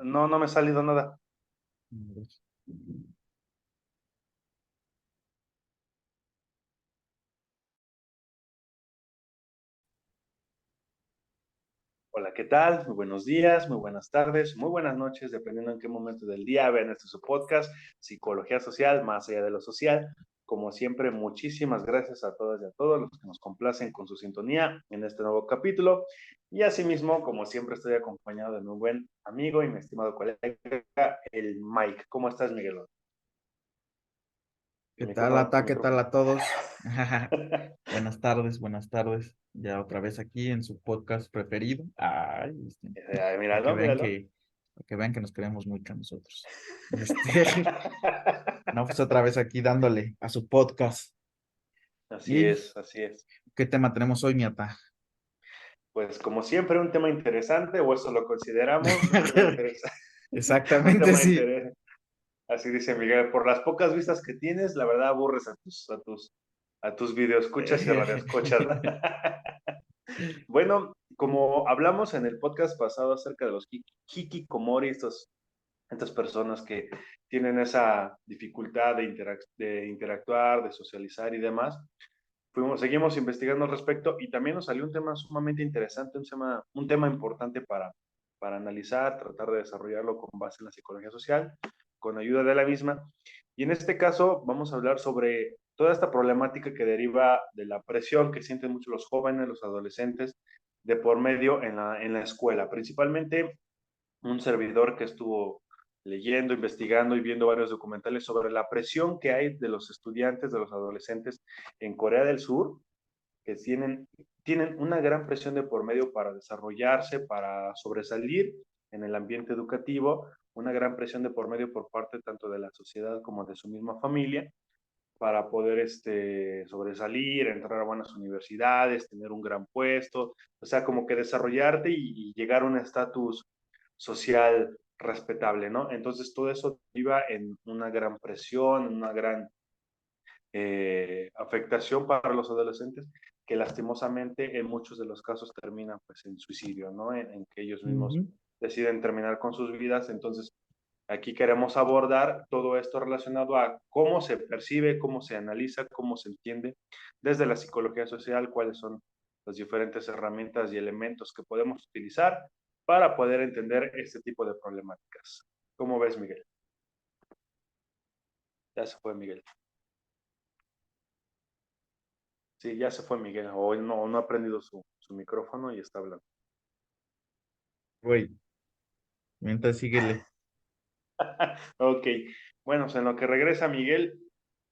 No, no me ha salido nada. Hola, ¿qué tal? Muy buenos días, muy buenas tardes, muy buenas noches, dependiendo en qué momento del día vean este su podcast, Psicología Social, más allá de lo social. Como siempre, muchísimas gracias a todas y a todos los que nos complacen con su sintonía en este nuevo capítulo. Y asimismo, como siempre, estoy acompañado de mi buen amigo y mi estimado colega, el Mike. ¿Cómo estás, Miguel? ¿Qué El tal, micrófono, el Ata? ¿Qué tal micrófono. a todos? Buenas tardes, buenas tardes. Ya otra vez aquí en su podcast preferido. Ay, para que Míralo, vean míralo. que, para que vean que nos queremos mucho a nosotros. Este, no, pues otra vez aquí dándole a su podcast. Así ¿Y es, así es. qué tema tenemos hoy, mi Ata? Pues como siempre, un tema interesante, o eso lo consideramos, un tema interesante, un Exactamente, tema sí. interesante. Así dice Miguel, por las pocas vistas que tienes, la verdad aburres a tus videoescuchas y radioescuchas, ¿no? Bueno, como hablamos en el podcast pasado acerca de los hikikomori, estas personas que tienen esa dificultad de interactuar, de socializar y demás, seguimos investigando al respecto y también nos salió un tema sumamente interesante, un tema importante para analizar, tratar de desarrollarlo con base en la psicología social, con ayuda de la misma. Y en este caso vamos a hablar sobre toda esta problemática que deriva de la presión que sienten mucho los jóvenes, los adolescentes, de por medio en la escuela, principalmente un servidor que estuvo leyendo, investigando y viendo varios documentales sobre la presión que hay de los estudiantes, de los adolescentes en Corea del Sur, que tienen una gran presión de por medio para desarrollarse, para sobresalir en el ambiente educativo, una gran presión de por medio por parte tanto de la sociedad como de su misma familia, para poder sobresalir, entrar a buenas universidades, tener un gran puesto, o sea, como que desarrollarte y llegar a un estatus social respetable, ¿no? Entonces todo eso iba en una gran presión, en una gran afectación para los adolescentes que lastimosamente en muchos de los casos terminan pues en suicidio, ¿no? En que ellos mismos Ujú. deciden terminar con sus vidas. Entonces aquí queremos abordar todo esto relacionado a cómo se percibe, cómo se analiza, cómo se entiende desde la psicología social, cuáles son las diferentes herramientas y elementos que podemos utilizar para poder entender este tipo de problemáticas. ¿Cómo ves, Miguel? Ya se fue Miguel. Sí, ya se fue Miguel. Hoy no ha prendido su micrófono y está hablando. Güey, mientras síguele. Ok. Bueno, pues en lo que regresa Miguel,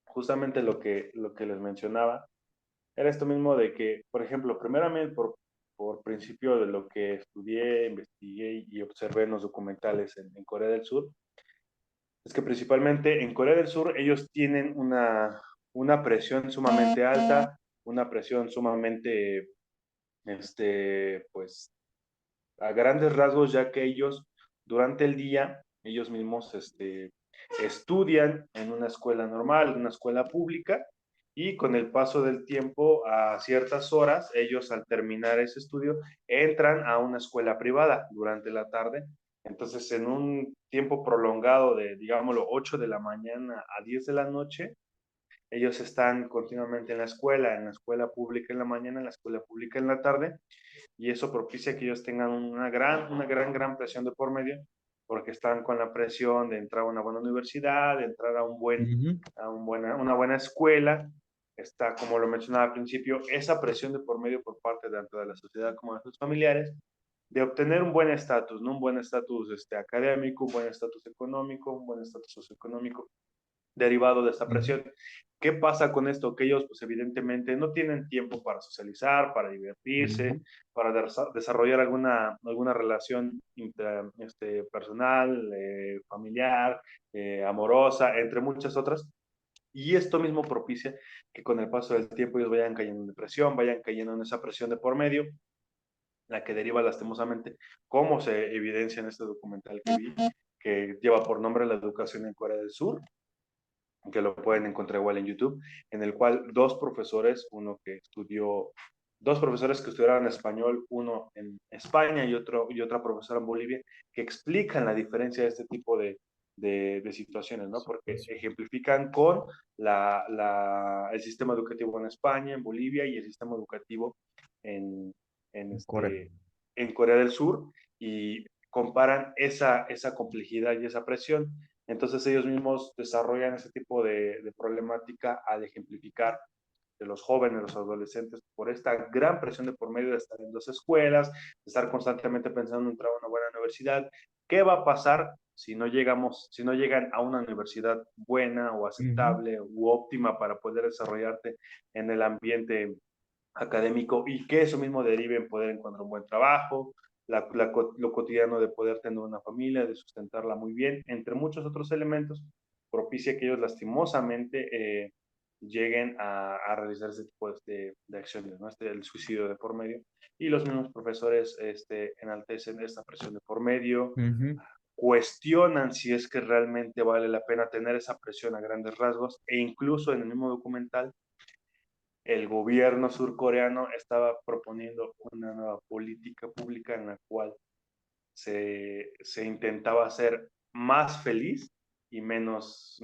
justamente lo que les mencionaba, era esto mismo de que, por ejemplo, primeramente por principio de lo que estudié, investigué y observé en los documentales en Corea del Sur, es que principalmente en Corea del Sur ellos tienen una presión sumamente alta, una presión sumamente, pues, a grandes rasgos, ya que ellos durante el día, ellos mismos estudian en una escuela normal, en una escuela pública, y con el paso del tiempo, a ciertas horas, ellos al terminar ese estudio, entran a una escuela privada durante la tarde. Entonces, en un tiempo prolongado de, digámoslo, 8 de la mañana a 10 de la noche, ellos están continuamente en la escuela pública en la mañana, en la escuela pública en la tarde, y eso propicia que ellos tengan gran presión de por medio, porque están con la presión de entrar a una buena universidad, de entrar Ujú. una buena escuela. Está, como lo mencionaba al principio, esa presión de por medio por parte tanto de la sociedad como de sus familiares, de obtener un buen estatus, ¿no? Un buen estatus académico, un buen estatus económico, un buen estatus socioeconómico derivado de esta Ujú. presión. ¿Qué pasa con esto? Que ellos, pues evidentemente, no tienen tiempo para socializar, para divertirse, Ujú. para desarrollar alguna relación personal, familiar, amorosa, entre muchas otras. Y esto mismo propicia que con el paso del tiempo ellos vayan cayendo en depresión, vayan cayendo en esa presión de por medio, la que deriva lastimosamente, como se evidencia en este documental que vi, que lleva por nombre La educación en Corea del Sur, que lo pueden encontrar igual en YouTube, en el cual dos profesores, uno que estudió dos profesores que estudiaron español, uno en España y otra profesora en Bolivia, que explican la diferencia de este tipo de situaciones, ¿no? Porque ejemplifican con el sistema educativo en España, en Bolivia y el sistema educativo en, en, Corea. este, en Corea del Sur y comparan esa complejidad y esa presión. Entonces ellos mismos desarrollan ese tipo de problemática al ejemplificar de los jóvenes, los adolescentes, por esta gran presión de por medio de estar en las escuelas, de estar constantemente pensando en entrar a una buena universidad. ¿Qué va a pasar si no llegan a una universidad buena o Ujú. aceptable u óptima para poder desarrollarte en el ambiente académico y que eso mismo derive en poder encontrar un buen trabajo, lo cotidiano de poder tener una familia, de sustentarla muy bien, entre muchos otros elementos, propicia que ellos lastimosamente lleguen a realizar ese tipo de acciones, ¿no? El suicidio de por medio. Y los mismos profesores enaltecen esta presión de por medio, Ujú. cuestionan si es que realmente vale la pena tener esa presión a grandes rasgos e incluso en el mismo documental el gobierno surcoreano estaba proponiendo una nueva política pública en la cual se intentaba hacer más feliz y menos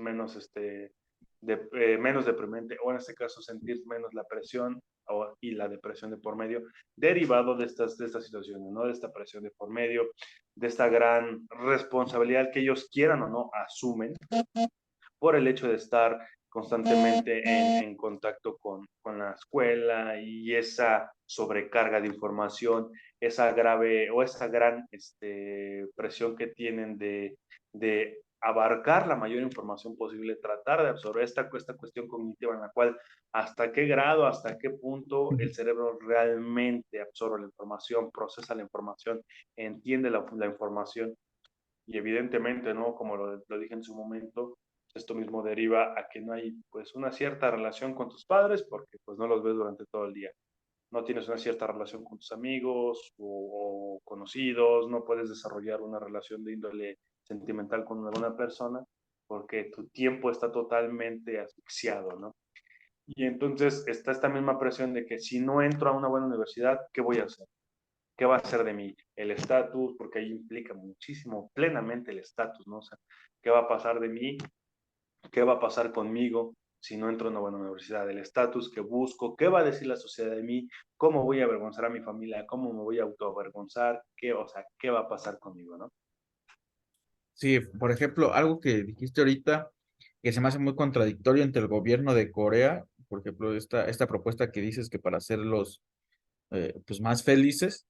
deprimente, o en este caso sentir menos la presión y la depresión de por medio, derivado de estas situaciones, ¿no? De esta presión de por medio, de esta gran responsabilidad que ellos quieran o no asumen por el hecho de estar constantemente en contacto con la escuela y esa sobrecarga de información, esa grave o esa gran presión que tienen de abarcar la mayor información posible, tratar de absorber esta cuestión cognitiva en la cual hasta qué grado, hasta qué punto el cerebro realmente absorbe la información, procesa la información, entiende la información y evidentemente, ¿no? Como lo dije en su momento, esto mismo deriva a que no hay pues una cierta relación con tus padres porque pues no los ves durante todo el día. No tienes una cierta relación con tus amigos o conocidos, no puedes desarrollar una relación de índole sentimental con alguna persona porque tu tiempo está totalmente asfixiado, ¿no? Y entonces está esta misma presión de que si no entro a una buena universidad, ¿qué voy a hacer? ¿Qué va a ser de mí? El estatus, porque ahí implica muchísimo, plenamente el estatus, ¿no? O sea, ¿qué va a pasar de mí? ¿Qué va a pasar conmigo si no entro en una buena universidad? El estatus que busco, ¿qué va a decir la sociedad de mí? ¿Cómo voy a avergonzar a mi familia? ¿Cómo me voy a autoavergonzar? O sea, ¿qué va a pasar conmigo, no? Sí, por ejemplo, algo que dijiste ahorita que se me hace muy contradictorio entre el gobierno de Corea, por ejemplo, esta propuesta que dices que para hacerlos pues más felices,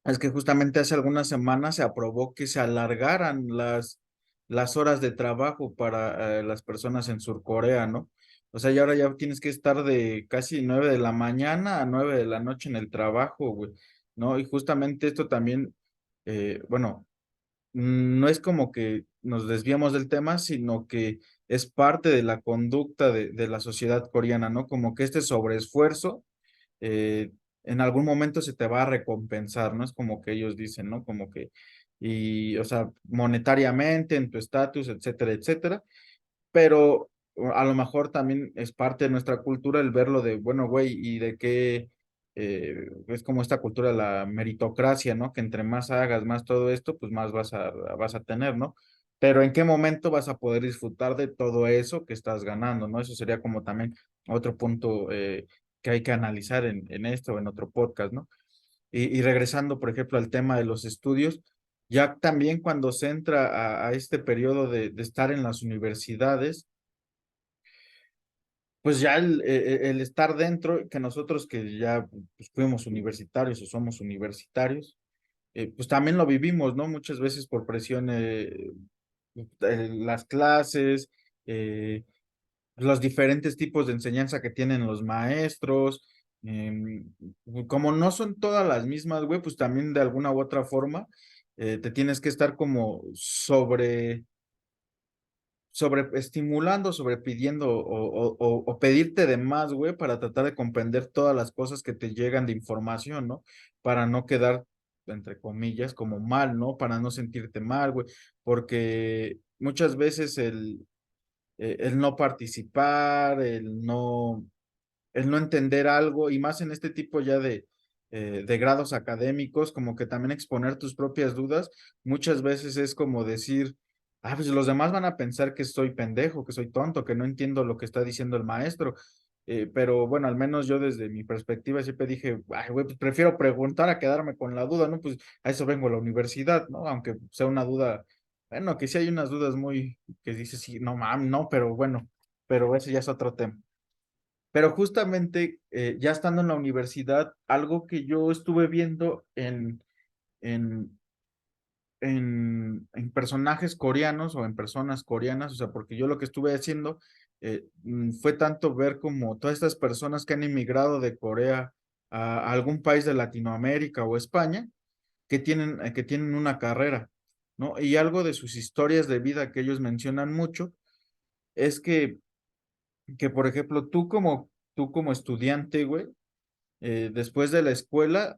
es que justamente hace algunas semanas se aprobó que se alargaran las horas de trabajo para las personas en Surcorea, ¿no? O sea, y ahora ya tienes que estar de casi 9 de la mañana a 9 de la noche en el trabajo, güey, ¿no? Y justamente esto también, bueno, no es como que nos desviamos del tema, sino que es parte de la conducta de la sociedad coreana, ¿no? Como que este sobreesfuerzo eh, en algún momento se te va a recompensar, ¿no? Es como que ellos dicen, ¿no? Como que, y, o sea, monetariamente, en tu estatus, etcétera, etcétera, pero a lo mejor también es parte de nuestra cultura el verlo de, bueno, güey, y de qué, es como esta cultura de la meritocracia, ¿no? Que entre más hagas, más todo esto, pues más vas a tener, ¿no? Pero ¿en qué momento vas a poder disfrutar de todo eso que estás ganando, ¿no? Eso sería como también otro punto que hay que analizar en esto, en otro podcast, ¿no? Y regresando, por ejemplo, al tema de los estudios, ya también cuando se entra a este periodo de estar en las universidades, pues ya el estar dentro, que nosotros que ya pues, fuimos universitarios o somos universitarios, pues también lo vivimos, ¿no? Muchas veces por presión, las clases, eh, los diferentes tipos de enseñanza que tienen los maestros, como no son todas las mismas, güey, pues también de alguna u otra forma te tienes que estar como sobreestimulando, sobrepidiendo o pedirte de más, güey, para tratar de comprender todas las cosas que te llegan de información, ¿no? Para no quedar, entre comillas, como mal, ¿no? Para no sentirte mal, güey, porque muchas veces el no participar, el no el no entender algo y más en este tipo ya de grados académicos, como que también exponer tus propias dudas, muchas veces es como decir, ah, pues los demás van a pensar que soy pendejo, que soy tonto, que no entiendo lo que está diciendo el maestro. Pero bueno, al menos yo desde mi perspectiva siempre dije, ay, güey, pues prefiero preguntar a quedarme con la duda, ¿no? Pues a eso vengo a la universidad, ¿no? Aunque sea una duda, bueno, que sí hay unas dudas muy, que dices, sí, no mames, no, pero bueno, pero eso ya es otro tema. Pero justamente ya estando en la universidad, algo que yo estuve viendo en, en personajes coreanos o en personas coreanas, o sea, porque yo lo que estuve haciendo fue tanto ver como todas estas personas que han emigrado de Corea a algún país de Latinoamérica o España, que tienen una carrera, ¿no? Y algo de sus historias de vida que ellos mencionan mucho es que por ejemplo, tú como estudiante, güey, después de la escuela,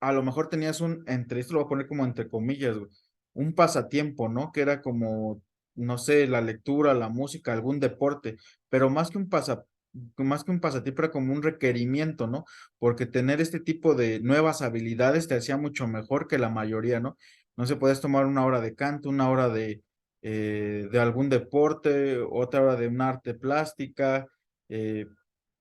a lo mejor tenías esto lo voy a poner como entre comillas, güey, un pasatiempo, ¿no? Que era como, no sé, la lectura, la música, algún deporte, pero más que un pasatiempo era como un requerimiento, ¿no? Porque tener este tipo de nuevas habilidades te hacía mucho mejor que la mayoría, ¿no? No se podías tomar una hora de canto, una hora de algún deporte, otra hora de un arte plástica, eh,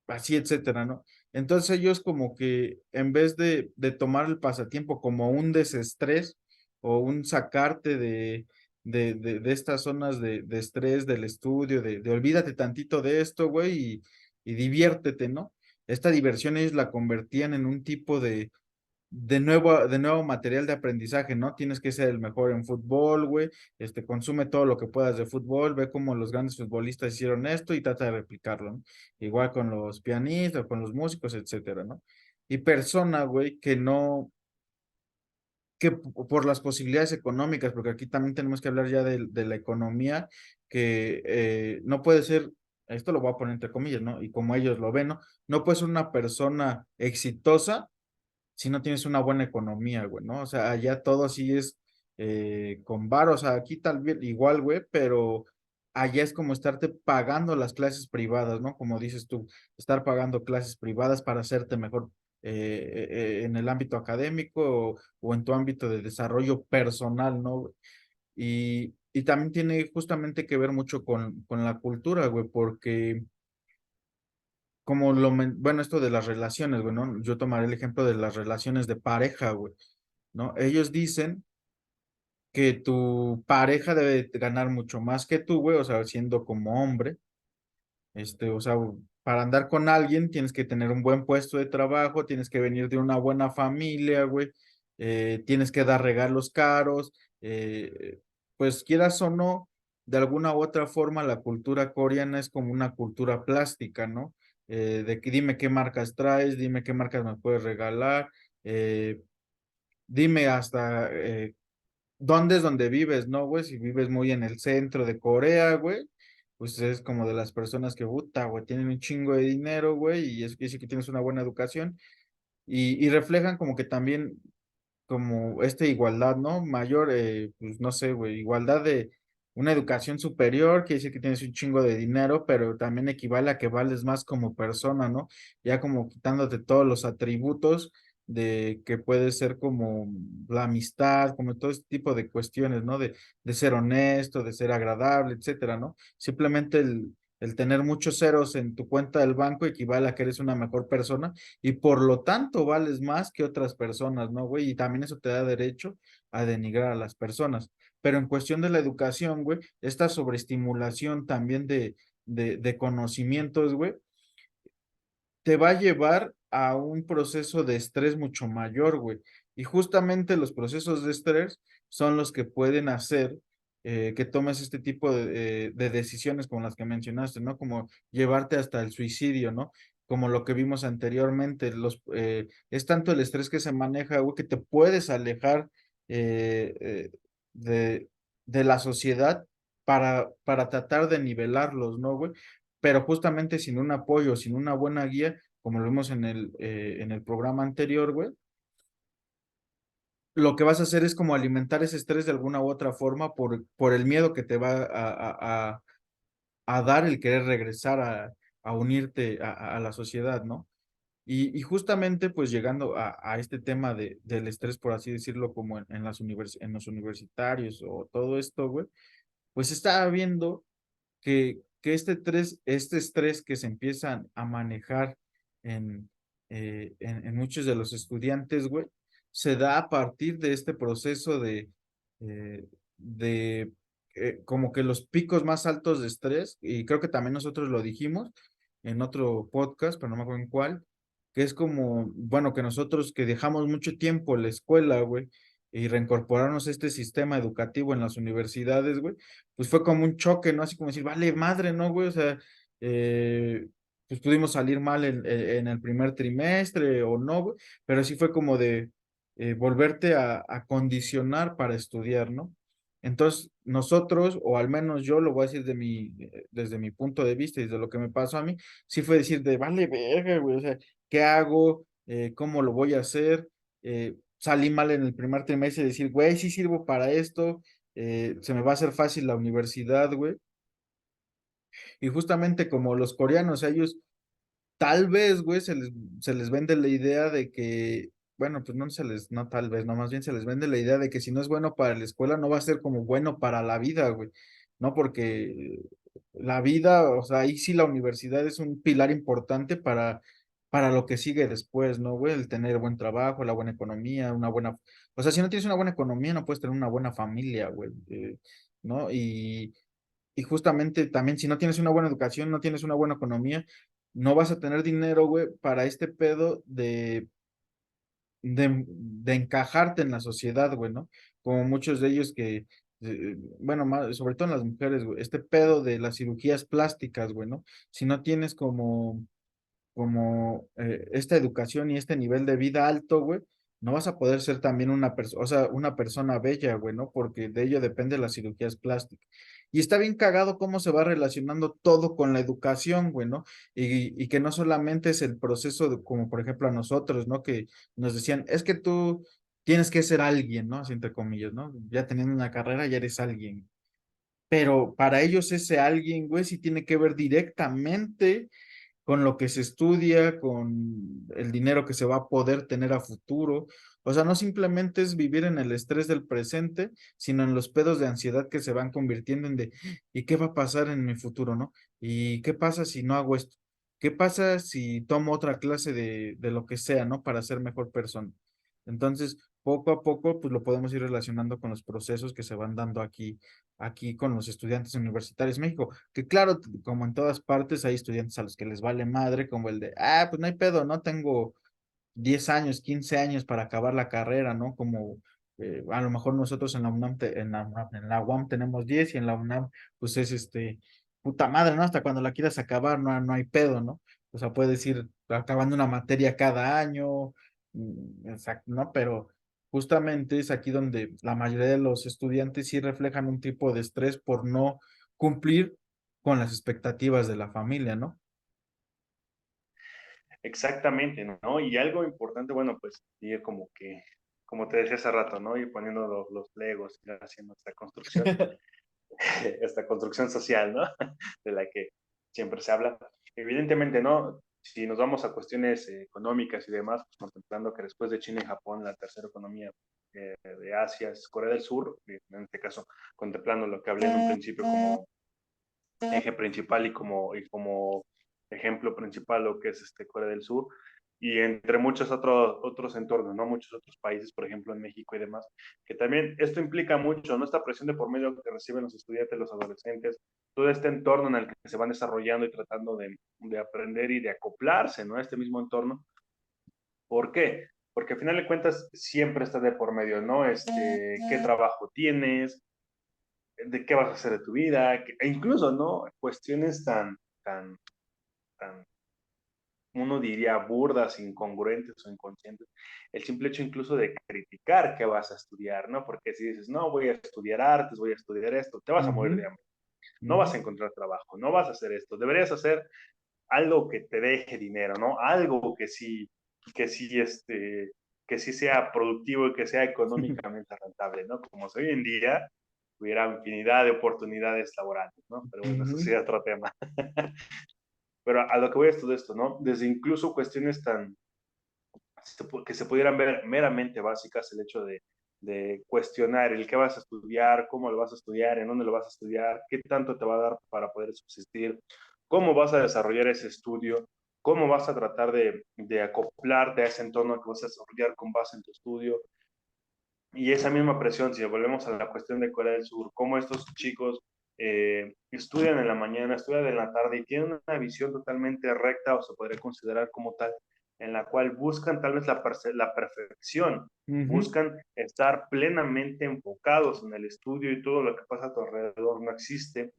así, etcétera, ¿no? Entonces ellos como que en vez de tomar el pasatiempo como un desestrés o un sacarte de estas zonas de estrés del estudio, de olvídate tantito de esto, güey, y diviértete, ¿no? Esta diversión ellos la convertían en un tipo de nuevo material de aprendizaje, ¿no? Tienes que ser el mejor en fútbol, güey, consume todo lo que puedas de fútbol, ve cómo los grandes futbolistas hicieron esto y trata de replicarlo, ¿no? Igual con los pianistas, con los músicos, etcétera, ¿no? Y persona, güey, que no, por las posibilidades económicas, porque aquí también tenemos que hablar ya de la economía, que no puede ser, esto lo voy a poner entre comillas, ¿no? Y como ellos lo ven, ¿no? No puede ser una persona exitosa si no tienes una buena economía, güey, ¿no? O sea, allá todo así es con varo, o sea, aquí tal vez igual, güey, pero allá es como estarte pagando las clases privadas, ¿no? Como dices tú, estar pagando clases privadas para hacerte mejor en el ámbito académico o en tu ámbito de desarrollo personal, ¿no? Y también tiene justamente que ver mucho con la cultura, güey, porque como bueno, esto de las relaciones, güey, ¿no? Yo tomaré el ejemplo de las relaciones de pareja, güey, ¿no? Ellos dicen que tu pareja debe ganar mucho más que tú, güey, o sea, siendo como hombre, o sea, para andar con alguien tienes que tener un buen puesto de trabajo, tienes que venir de una buena familia, güey, tienes que dar regalos caros, pues quieras o no, de alguna u otra forma la cultura coreana es como una cultura plástica, ¿no? De que dime qué marcas traes, dime qué marcas me puedes regalar, eh, dime hasta dónde es donde vives, ¿no, güey? Si vives muy en el centro de Corea, güey, pues es como de las personas que, puta, güey, tienen un chingo de dinero, güey, y eso quiere decir que tienes una buena educación, y reflejan como que también, como esta igualdad, ¿no? Mayor, pues no sé, güey, igualdad de una educación superior, quiere decir que tienes un chingo de dinero, pero también equivale a que vales más como persona, ¿no? Ya como quitándote todos los atributos de que puede ser como la amistad, como todo este tipo de cuestiones, ¿no? De ser honesto, de ser agradable, etcétera, ¿no? Simplemente el tener muchos ceros en tu cuenta del banco equivale a que eres una mejor persona y por lo tanto vales más que otras personas, ¿no, güey? Y también eso te da derecho a denigrar a las personas. Pero en cuestión de la educación, güey, esta sobreestimulación también de conocimientos, güey, te va a llevar a un proceso de estrés mucho mayor, güey. Y justamente los procesos de estrés son los que pueden hacer que tomes este tipo de decisiones como las que mencionaste, ¿no? Como llevarte hasta el suicidio, ¿no? Como lo que vimos anteriormente, es tanto el estrés que se maneja, güey, que te puedes alejar eh, eh, de, de la sociedad para tratar de nivelarlos, ¿no, güey? Pero justamente sin un apoyo, sin una buena guía, como lo vimos en el programa anterior, güey, lo que vas a hacer es como alimentar ese estrés de alguna u otra forma por el miedo que te va a dar el querer regresar a unirte a la sociedad, ¿no? Y justamente pues llegando a este tema del estrés, por así decirlo, como en en los universitarios o todo esto, güey, pues estaba viendo este estrés que se empiezan a manejar en, en muchos de los estudiantes, güey, se da a partir de este proceso eh, de como que los picos más altos de estrés, y creo que también nosotros lo dijimos en otro podcast, pero no me acuerdo en cuál, que es como, bueno, que nosotros que dejamos mucho tiempo en la escuela, güey, y reincorporarnos a este sistema educativo en las universidades, güey, pues fue como un choque, ¿no? Así como decir, vale, madre, ¿no, güey? O sea, eh, pues pudimos salir mal en el primer trimestre o no, güey, pero sí fue como de volverte a condicionar para estudiar, ¿no? Entonces, nosotros, o al menos yo lo voy a decir desde mi punto de vista y desde lo que me pasó a mí, sí fue decir de, vale, verga, güey, o sea, ¿qué hago? ¿Cómo lo voy a hacer? Salí mal en el primer trimestre y decir, güey, sí sirvo para esto, se me va a hacer fácil la universidad, güey. Y justamente como los coreanos, ellos tal vez, güey, se les vende la idea de que, bueno, pues no se les, no tal vez, no, más bien se les vende la idea de que si no es bueno para la escuela, no va a ser como bueno para la vida, güey, ¿no? Porque la vida, o sea, ahí sí la universidad es un pilar importante para lo que sigue después, ¿no, güey? El tener buen trabajo, la buena economía, una buena, o sea, si no tienes una buena economía, no puedes tener una buena familia, güey, ¿no? Y justamente también si no tienes una buena educación, no tienes una buena economía, no vas a tener dinero, güey, para este pedo de encajarte en la sociedad, güey, ¿no? Como muchos de ellos bueno, sobre todo en las mujeres, güey, este pedo de las cirugías plásticas, güey, ¿no? Si no tienes como esta educación y este nivel de vida alto, güey, no vas a poder ser también una persona, o sea, una persona bella, güey, ¿no? Porque de ello depende las cirugías plásticas. Y está bien cagado cómo se va relacionando todo con la educación, güey, ¿no? Y que no solamente es el proceso de, como por ejemplo a nosotros, ¿no? Que nos decían, es que tú tienes que ser alguien, ¿no? Así entre comillas, ¿no? Ya teniendo una carrera ya eres alguien. Pero para ellos ese alguien, güey, sí tiene que ver directamente con lo que se estudia, con el dinero que se va a poder tener a futuro. O sea, no simplemente es vivir en el estrés del presente, sino en los pedos de ansiedad que se van convirtiendo en de, ¿y qué va a pasar en mi futuro, no? ¿Y qué pasa si no hago esto? ¿Qué pasa si tomo otra clase de lo que sea, ¿no? Para ser mejor persona. Entonces, poco a poco, pues lo podemos ir relacionando con los procesos que se van dando aquí con los estudiantes universitarios en México. Que claro, como en todas partes, hay estudiantes a los que les vale madre, como el de, pues no hay pedo, no tengo 10 años, 15 años para acabar la carrera, ¿no? Como a lo mejor nosotros en la UNAM, en la UAM tenemos 10 y en la UNAM, pues es puta madre, ¿no? Hasta cuando la quieras acabar, no hay pedo, ¿no? O sea, puedes ir acabando una materia cada año, exacto, ¿no? Pero justamente es aquí donde la mayoría de los estudiantes sí reflejan un tipo de estrés por no cumplir con las expectativas de la familia, ¿no? Exactamente, ¿no? Y algo importante, bueno, pues, y como que, como te decía hace rato, ¿no? Ir poniendo los legos, ir haciendo esta construcción social, ¿no? De la que siempre se habla. Evidentemente, ¿no? Si nos vamos a cuestiones económicas y demás, pues contemplando que después de China y Japón, la tercera economía de Asia es Corea del Sur, en este caso, contemplando lo que hablé en un principio como eje principal y como ejemplo principal lo que es Corea del Sur, y entre muchos otros entornos, ¿no? Muchos otros países, por ejemplo en México y demás, que también esto implica mucho, ¿no? Esta presión de por medio que reciben los estudiantes, los adolescentes, todo este entorno en el que se van desarrollando y tratando de aprender y de acoplarse, ¿no? A este mismo entorno. ¿Por qué? Porque al final de cuentas siempre está de por medio, ¿no? ¿Qué trabajo tienes? ¿De qué vas a hacer de tu vida? E incluso, ¿no? Cuestiones tan, uno diría, burdas, incongruentes o inconscientes. El simple hecho incluso de criticar qué vas a estudiar, ¿no? Porque si dices, no, voy a estudiar artes, voy a estudiar esto, te vas a morir Ujú, de hambre. No ujú. vas a encontrar trabajo, no vas a hacer esto. Deberías hacer algo que te deje dinero, ¿no? Algo que sí, que sí sea productivo y que sea económicamente rentable, ¿no? Como hoy en día hubiera infinidad de oportunidades laborales, ¿no? Pero bueno, eso Ujú. sería otro tema. Pero a lo que voy es todo esto, ¿no? Desde incluso cuestiones tan, que se pudieran ver meramente básicas, el hecho de cuestionar el qué vas a estudiar, cómo lo vas a estudiar, en dónde lo vas a estudiar, qué tanto te va a dar para poder subsistir, cómo vas a desarrollar ese estudio, cómo vas a tratar de acoplarte a ese entorno que vas a desarrollar con base en tu estudio. Y esa misma presión, si volvemos a la cuestión de Corea del Sur, cómo estos chicos estudian en la mañana, estudian en la tarde y tienen una visión totalmente recta o se podría considerar como tal, en la cual buscan tal vez la perfección, Ujú, buscan estar plenamente enfocados en el estudio y todo lo que pasa a tu alrededor no existe,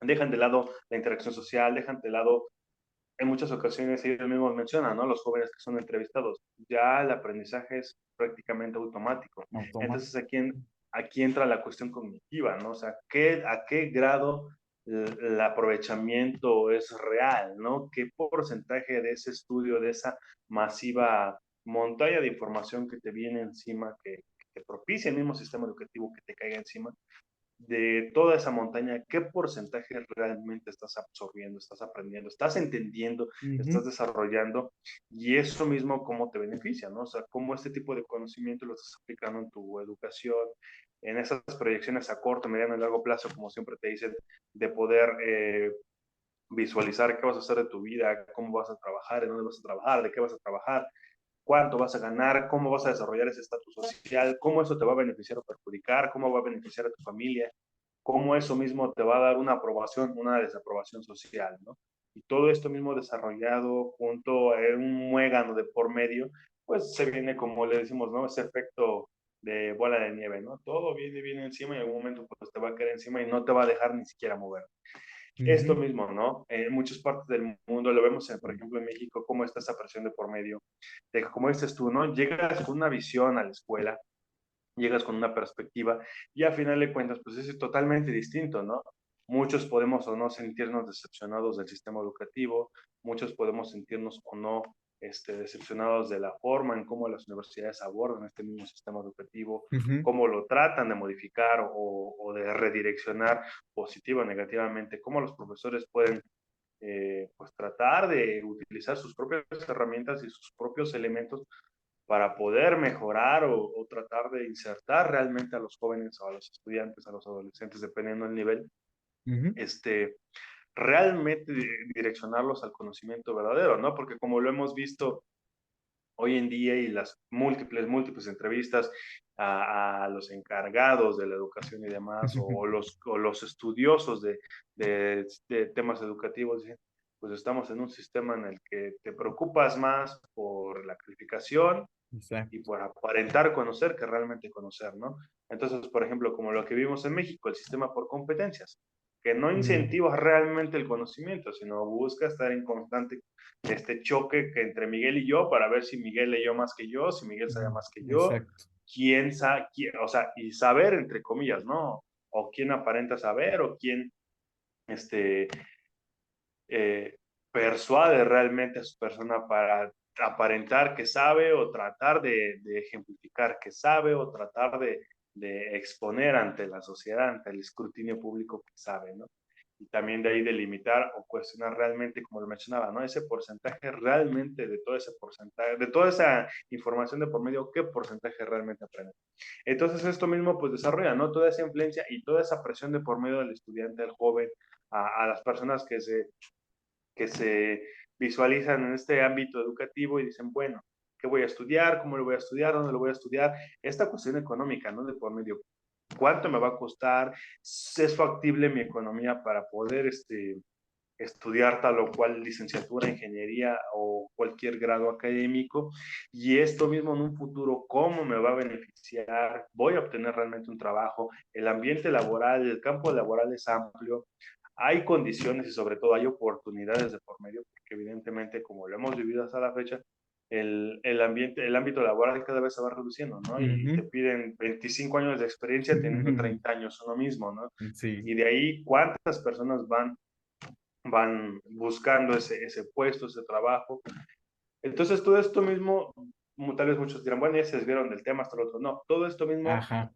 dejan de lado la interacción social, dejan de lado en muchas ocasiones ellos mismos mencionan, ¿no? Los jóvenes que son entrevistados, ya el aprendizaje es prácticamente automático. Entonces automático. aquí entra la cuestión cognitiva, ¿no? O sea, ¿a qué grado el aprovechamiento es real, ¿no? ¿Qué porcentaje de ese estudio, de esa masiva montaña de información que te viene encima, que propicia el mismo sistema educativo que te caiga encima, de toda esa montaña, qué porcentaje realmente estás absorbiendo, estás aprendiendo, estás entendiendo, estás Ujú, desarrollando y eso mismo cómo te beneficia, ¿no? O sea, cómo este tipo de conocimiento lo estás aplicando en tu educación, en esas proyecciones a corto, mediano y largo plazo, como siempre te dicen, de poder visualizar qué vas a hacer de tu vida, cómo vas a trabajar, en dónde vas a trabajar, de qué vas a trabajar, cuánto vas a ganar, cómo vas a desarrollar ese estatus social, cómo eso te va a beneficiar o perjudicar, cómo va a beneficiar a tu familia, cómo eso mismo te va a dar una aprobación, una desaprobación social, ¿no? Y todo esto mismo desarrollado junto a un muégano de por medio, pues se viene, como le decimos, ¿no? Ese efecto de bola de nieve, ¿no? Todo viene encima y en algún momento pues te va a caer encima y no te va a dejar ni siquiera mover. Esto ujú, mismo, ¿no? En muchas partes del mundo lo vemos, por ejemplo, en México, cómo está esa presión de por medio, de que, como dices tú, ¿no? Llegas con una visión a la escuela, llegas con una perspectiva y al final de cuentas, pues es totalmente distinto, ¿no? Muchos podemos o no sentirnos decepcionados del sistema educativo, muchos podemos sentirnos o no decepcionados de la forma en cómo las universidades abordan este mismo sistema educativo, ujú, cómo lo tratan de modificar o de redireccionar positiva o negativamente, cómo los profesores pueden pues tratar de utilizar sus propias herramientas y sus propios elementos para poder mejorar o tratar de insertar realmente a los jóvenes o a los estudiantes, a los adolescentes, dependiendo del nivel, ujú, este, realmente direccionarlos al conocimiento verdadero, ¿no? Porque como lo hemos visto hoy en día y las múltiples entrevistas a los encargados de la educación y demás, o los estudiosos de temas educativos, pues estamos en un sistema en el que te preocupas más por la calificación y exacto. por aparentar conocer que realmente conocer, ¿no? Entonces, por ejemplo, como lo que vimos en México, el sistema por competencias, que no Mm, incentiva realmente el conocimiento, sino busca estar en constante choque que entre Miguel y yo para ver si Miguel leyó más que yo, si Miguel sabe más que yo, exacto. quién sabe, o sea, y saber entre comillas, ¿no? O quién aparenta saber, o quién este, eh, persuade realmente a su persona para aparentar que sabe o tratar de ejemplificar que sabe o tratar de exponer ante la sociedad, ante el escrutinio público que sabe, ¿no? Y también de ahí delimitar o cuestionar realmente, como lo mencionaba, ¿no? Ese porcentaje realmente de todo ese porcentaje, de toda esa información de por medio, ¿qué porcentaje realmente aprende? Entonces esto mismo pues desarrolla, ¿no? Toda esa influencia y toda esa presión de por medio del estudiante, del joven, a las personas que se visualizan en este ámbito educativo y dicen, bueno, ¿qué voy a estudiar? ¿Cómo lo voy a estudiar? ¿Dónde lo voy a estudiar? Esta cuestión económica, ¿no? De por medio, ¿cuánto me va a costar? ¿Es factible mi economía para poder estudiar tal o cual licenciatura, ingeniería o cualquier grado académico? Y esto mismo en un futuro, ¿cómo me va a beneficiar? ¿Voy a obtener realmente un trabajo? El ambiente laboral, el campo laboral es amplio, hay condiciones y sobre todo hay oportunidades de por medio, porque evidentemente como lo hemos vivido hasta la fecha, el ámbito laboral cada vez se va reduciendo, ¿no? Y te Ujú, piden 25 años de experiencia teniendo 30 años uno mismo, ¿no? sí. Y de ahí, ¿cuántas personas van buscando ese puesto, ese trabajo? Entonces, todo esto mismo, tal vez muchos dirán, bueno, ya se desviaron del tema hasta el otro. No, todo esto mismo, Ajá.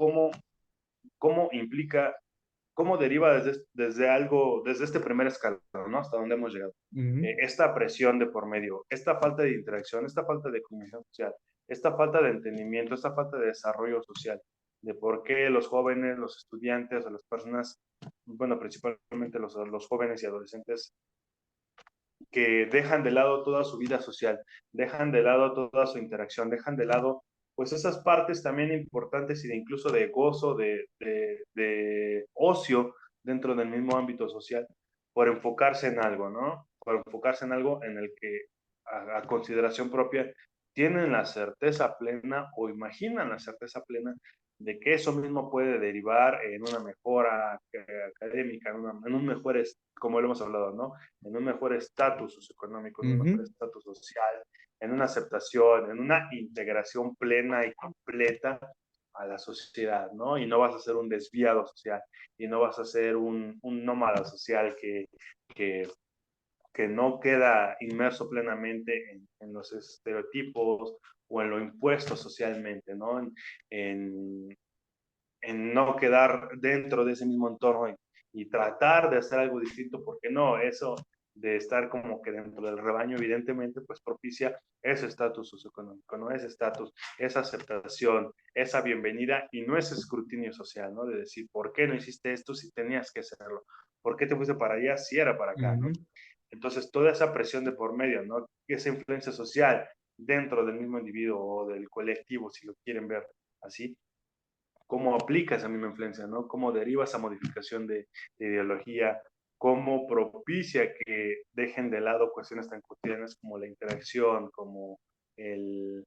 ¿cómo implica cómo deriva desde algo, desde este primer escalón, ¿no? Hasta donde hemos llegado. Ujú, Esta presión de por medio, esta falta de interacción, esta falta de comunicación social, esta falta de entendimiento, esta falta de desarrollo social, de por qué los jóvenes, los estudiantes o las personas, bueno, principalmente los jóvenes y adolescentes, que dejan de lado toda su vida social, dejan de lado toda su interacción, dejan de lado pues esas partes también importantes y de incluso de gozo, de ocio dentro del mismo ámbito social, por enfocarse en algo, ¿no? Por enfocarse en algo en el que a consideración propia tienen la certeza plena o imaginan la certeza plena de que eso mismo puede derivar en una mejora académica, en un mejor, como lo hemos hablado, ¿no? En un mejor estatus socioeconómico, en un mejor ujú, estatus social, en una aceptación, en una integración plena y completa a la sociedad, ¿no? Y no vas a ser un desviado social, y no vas a ser un nómada social que, que no queda inmerso plenamente en los estereotipos o en lo impuesto socialmente, ¿no? En no quedar dentro de ese mismo entorno y tratar de hacer algo distinto, porque no, eso de estar como que dentro del rebaño, evidentemente, pues propicia ese estatus socioeconómico, ¿no? Ese estatus, esa aceptación, esa bienvenida y no ese escrutinio social, ¿no? De decir, ¿por qué no hiciste esto si tenías que hacerlo? ¿Por qué te fuiste para allá si era para acá, ¿no? ujú, Entonces, toda esa presión de por medio, ¿no? Esa influencia social dentro del mismo individuo o del colectivo, si lo quieren ver así, cómo aplica esa misma influencia, ¿no? Cómo deriva esa modificación de ideología, cómo propicia que dejen de lado cuestiones tan cotidianas como la interacción, como el,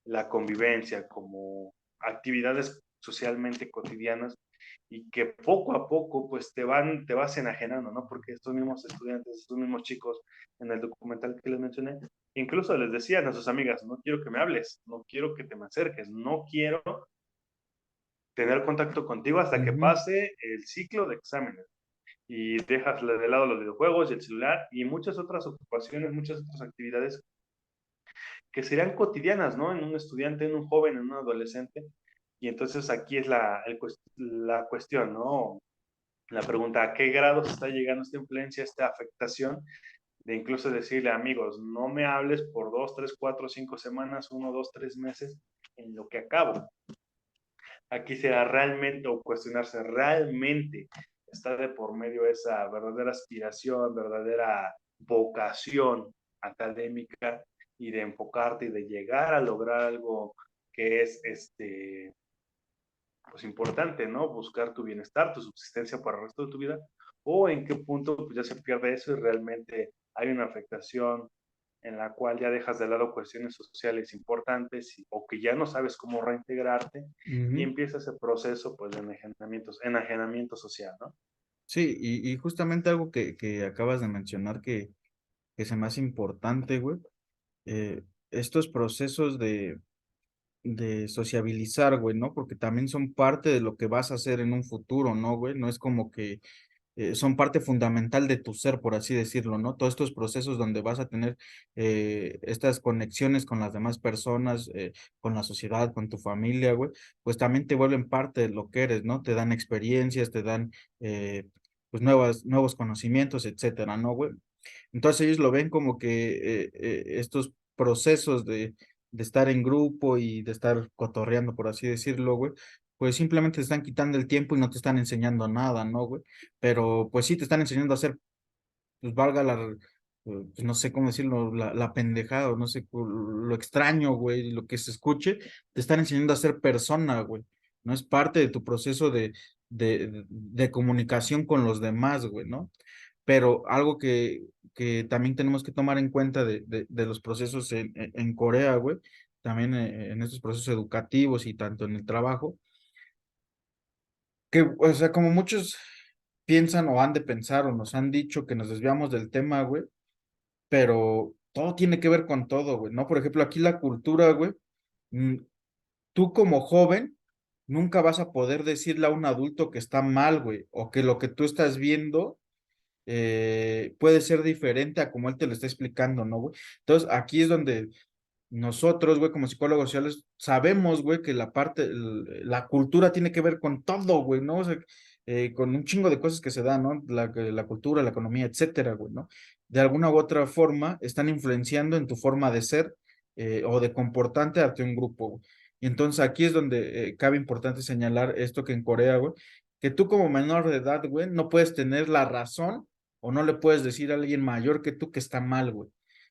la convivencia, como actividades socialmente cotidianas y que poco a poco pues te vas enajenando, ¿no? Porque estos mismos estudiantes, estos mismos chicos en el documental que les mencioné, incluso les decían a sus amigas, no quiero que me hables, no quiero que te me acerques, no quiero tener contacto contigo hasta que ujú. pase el ciclo de exámenes y dejas de lado los videojuegos y el celular y muchas otras ocupaciones, muchas otras actividades que serían cotidianas, ¿no? En un estudiante, en un joven, en un adolescente. Y entonces aquí es la cuestión, ¿no? La pregunta, ¿a qué grado se está llegando esta influencia, esta afectación? De incluso decirle, amigos, no me hables por 2, 3, 4, 5 semanas, 1, 2, 3 meses, en lo que acabo. Aquí será realmente o cuestionarse realmente está de por medio esa verdadera aspiración, verdadera vocación académica y de enfocarte y de llegar a lograr algo que es pues importante, ¿no? Buscar tu bienestar, tu subsistencia para el resto de tu vida, o en qué punto pues, ya se pierde eso y realmente hay una afectación en la cual ya dejas de lado cuestiones sociales importantes o que ya no sabes cómo reintegrarte y Ujú. empieza ese proceso pues de enajenamiento social, ¿no? Sí, y justamente algo que acabas de mencionar que se me hace importante, güey, estos procesos de sociabilizar, güey, ¿no? Porque también son parte de lo que vas a hacer en un futuro, ¿no, güey? No es como que son parte fundamental de tu ser, por así decirlo, ¿no? Todos estos procesos donde vas a tener estas conexiones con las demás personas, con la sociedad, con tu familia, güey, pues también te vuelven parte de lo que eres, ¿no? Te dan experiencias, te dan, pues, nuevos conocimientos, etcétera, ¿no, güey? Entonces ellos lo ven como que estos procesos de estar en grupo y de estar cotorreando, por así decirlo, güey, pues simplemente te están quitando el tiempo y no te están enseñando nada, ¿no, güey? Pero pues sí te están enseñando a hacer, pues valga pues no sé cómo decirlo, la pendejada, o no sé, lo extraño, güey, lo que se escuche, te están enseñando a ser persona, güey. No es parte de tu proceso de comunicación con los demás, güey, ¿no? Pero algo que también tenemos que tomar en cuenta de los procesos en Corea, güey, también en estos procesos educativos y tanto en el trabajo, que, o sea, como muchos piensan o han de pensar o nos han dicho que nos desviamos del tema, güey, pero todo tiene que ver con todo, güey, ¿no? Por ejemplo, aquí la cultura, güey, mm, tú como joven nunca vas a poder decirle a un adulto que está mal, güey, o que lo que tú estás viendo puede ser diferente a como él te lo está explicando, ¿no, güey? Entonces, aquí es donde nosotros, güey, como psicólogos sociales, sabemos, güey, que la cultura tiene que ver con todo, güey, ¿no? O sea, con un chingo de cosas que se dan, ¿no? La cultura, la economía, etcétera, güey, ¿no? De alguna u otra forma están influenciando en tu forma de ser o de comportarte ante un grupo, güey. Y entonces aquí es donde cabe importante señalar esto que en Corea, güey, que tú como menor de edad, güey, no puedes tener la razón o no le puedes decir a alguien mayor que tú que está mal, güey.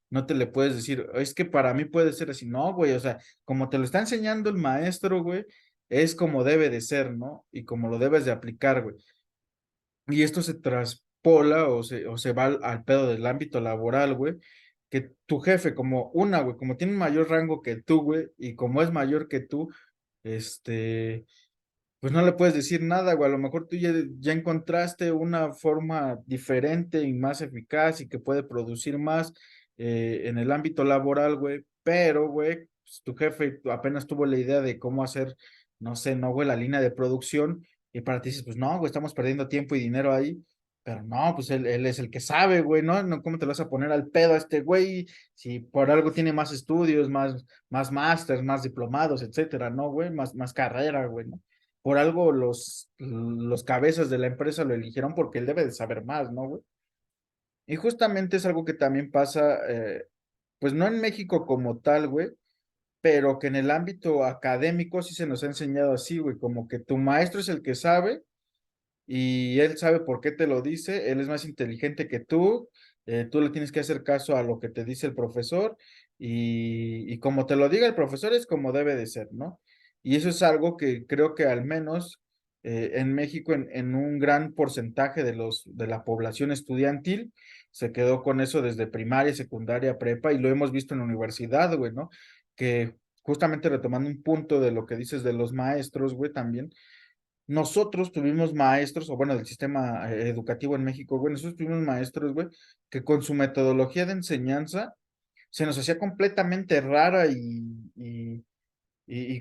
No te le puedes decir, es que para mí puede ser así, no, güey, o sea, como te lo está enseñando el maestro, güey, es como debe de ser, ¿no? Y como lo debes de aplicar, güey. Y esto se traspola o se va al pedo del ámbito laboral, güey, que tu jefe, como una, güey, como tiene un mayor rango que tú, güey, y como es mayor que tú, este, pues no le puedes decir nada, güey. A lo mejor tú ya encontraste una forma diferente y más eficaz y que puede producir más en el ámbito laboral, güey. Pero, güey, pues, tu jefe apenas tuvo la idea de cómo hacer, no sé, no, güey, la línea de producción. Y para ti dices, pues no, güey, estamos perdiendo tiempo y dinero ahí. Pero no, pues él es el que sabe, güey, ¿no? No, ¿cómo te lo vas a poner al pedo a este güey? Si por algo tiene más estudios, más másters, más diplomados, etcétera, ¿no, güey? Más carrera, güey, ¿no? Por algo los cabezas de la empresa lo eligieron porque él debe de saber más, ¿no, güey? Y justamente es algo que también pasa, pues no en México como tal, güey, pero que en el ámbito académico sí se nos ha enseñado así, güey, como que tu maestro es el que sabe y él sabe por qué te lo dice, él es más inteligente que tú le tienes que hacer caso a lo que te dice el profesor y como te lo diga el profesor es como debe de ser, ¿no? Y eso es algo que creo que al menos en México, en un gran porcentaje de la población estudiantil, se quedó con eso desde primaria, secundaria, prepa, y lo hemos visto en la universidad, güey, ¿no? Que justamente retomando un punto de lo que dices de los maestros, güey, también nosotros tuvimos maestros, o bueno, del sistema educativo en México, güey, nosotros tuvimos maestros, güey, que con su metodología de enseñanza se nos hacía completamente rara y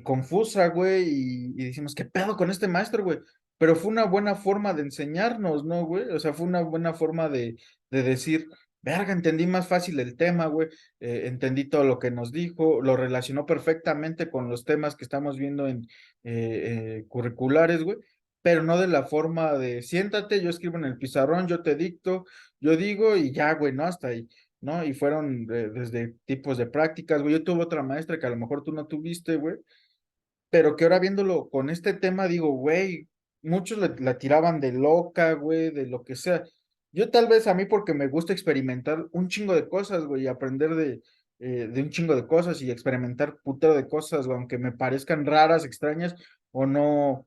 confusa, güey, y decimos, ¿qué pedo con este maestro, güey? Pero fue una buena forma de enseñarnos, ¿no, güey? O sea, fue una buena forma de decir, verga, entendí más fácil el tema, güey, entendí todo lo que nos dijo, lo relacionó perfectamente con los temas que estamos viendo en curriculares, güey, pero no de la forma de, siéntate, yo escribo en el pizarrón, yo te dicto, yo digo y ya, güey, ¿no? Hasta ahí. ¿No? Y fueron desde tipos de prácticas, güey. Yo tuve otra maestra que a lo mejor tú no tuviste, güey, pero que ahora viéndolo con este tema, digo, güey, muchos la tiraban de loca, güey, de lo que sea. Yo tal vez a mí porque me gusta experimentar un chingo de cosas, güey, y aprender de un chingo de cosas y experimentar putero de cosas, güey, aunque me parezcan raras, extrañas o no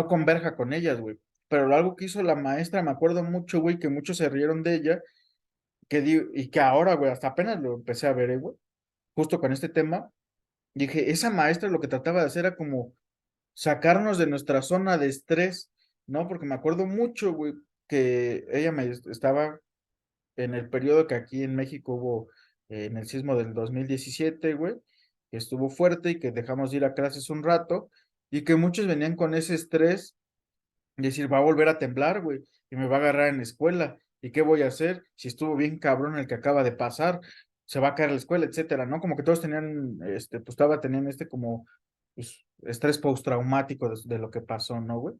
converja con ellas, güey. Pero algo que hizo la maestra, me acuerdo mucho, güey, que muchos se rieron de ella y que ahora, güey, hasta apenas lo empecé a ver, güey, justo con este tema, dije, esa maestra lo que trataba de hacer era como sacarnos de nuestra zona de estrés, ¿no? Porque me acuerdo mucho, güey, que ella me estaba en el periodo que aquí en México hubo, en el sismo del 2017, güey, que estuvo fuerte y que dejamos de ir a clases un rato, y que muchos venían con ese estrés y decir, va a volver a temblar, güey, y me va a agarrar en la escuela. ¿Y qué voy a hacer? Si estuvo bien cabrón el que acaba de pasar, se va a caer la escuela, etcétera, ¿no? Como que todos tenían, pues tenían como, pues, estrés postraumático de lo que pasó, ¿no, güey?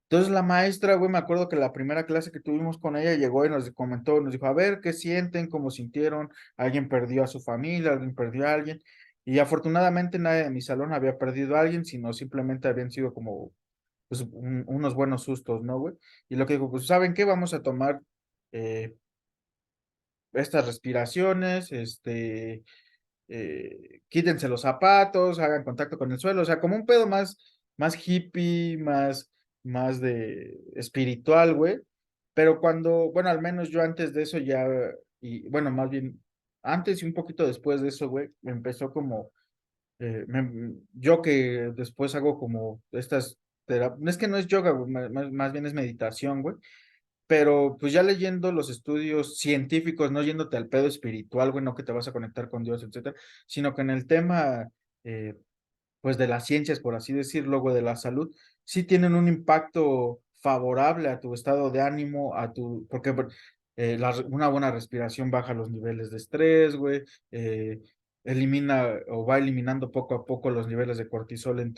Entonces la maestra, güey, me acuerdo que la primera clase que tuvimos con ella llegó y nos comentó, nos dijo, a ver, ¿qué sienten? ¿Cómo sintieron? ¿Alguien perdió a su familia? ¿Alguien perdió a alguien? Y afortunadamente nadie de mi salón había perdido a alguien, sino simplemente habían sido como pues, unos buenos sustos, ¿no, güey? Y lo que digo, pues, ¿saben qué? Vamos a tomar eh, estas respiraciones, quítense los zapatos, hagan contacto con el suelo, o sea, como un pedo más hippie, más de espiritual, güey. Pero cuando, bueno, al menos yo antes de eso ya, y bueno, más bien antes y un poquito después de eso, güey, me empezó como yo que después hago como estas es que no es yoga, güey, más bien es meditación, güey. Pero pues ya leyendo los estudios científicos, no yéndote al pedo espiritual, güey, no que te vas a conectar con Dios, etcétera, sino que en el tema, eh, pues de las ciencias, por así decirlo, güey, de la salud, sí tienen un impacto favorable a tu estado de ánimo, porque una buena respiración baja los niveles de estrés, güey, elimina o va eliminando poco a poco los niveles de cortisol en